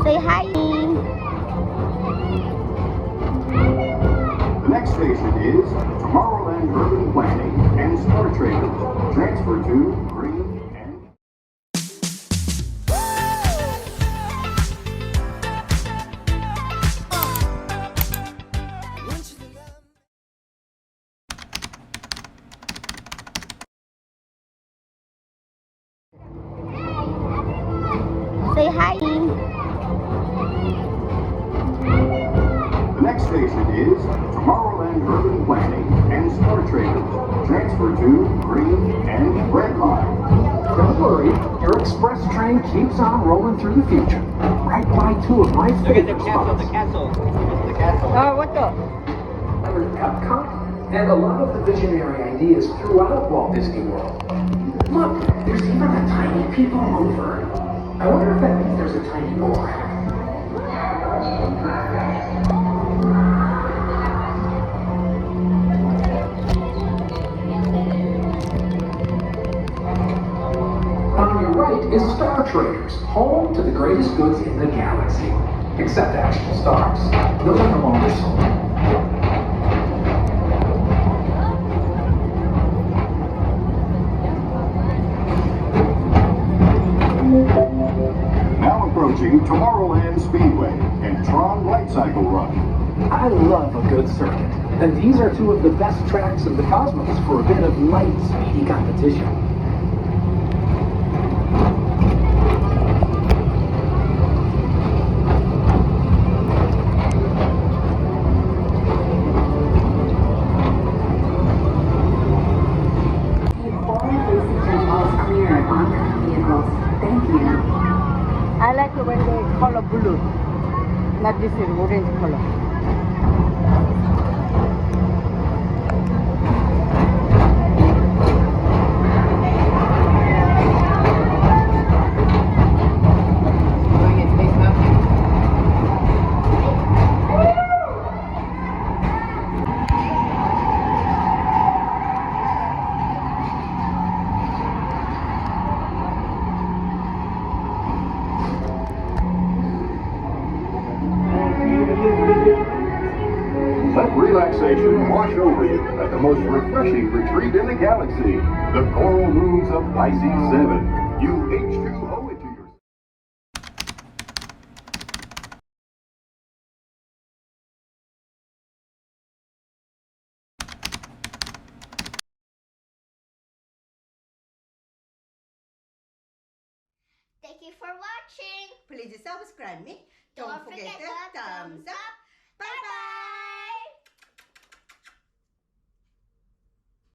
Say hi. The next station is Tomorrowland Urban Planning and Star Traders. Transfer to Green and... Say hi. The next station is Tomorrowland Urban Planning and Star Traders. Transfer to Green and Red Line. Don't worry, your express train keeps on rolling through the future. Right by two of my favorite spots. The castle. The castle. What the? Epcot, and a lot of the visionary ideas throughout Walt Disney World. Look, there's even a tiny PeopleMover. I wonder if that means there's a tiny board. On your right is Star Traders, home to the greatest goods in the galaxy. Except actual stars. Those are no longer sold. Now approaching Tomorrowland Speedway and Tron Light Cycle Run. I love a good circuit, and these are two of the best tracks in the cosmos for a bit of light, speedy competition. I like it when they color blue, not this is orange color. Let relaxation wash over you at the most refreshing retreat in the galaxy, the Coral Moons of Pisces 7. You H2O it to yourself. Thank you for watching. Please subscribe me. Don't forget the thumbs up.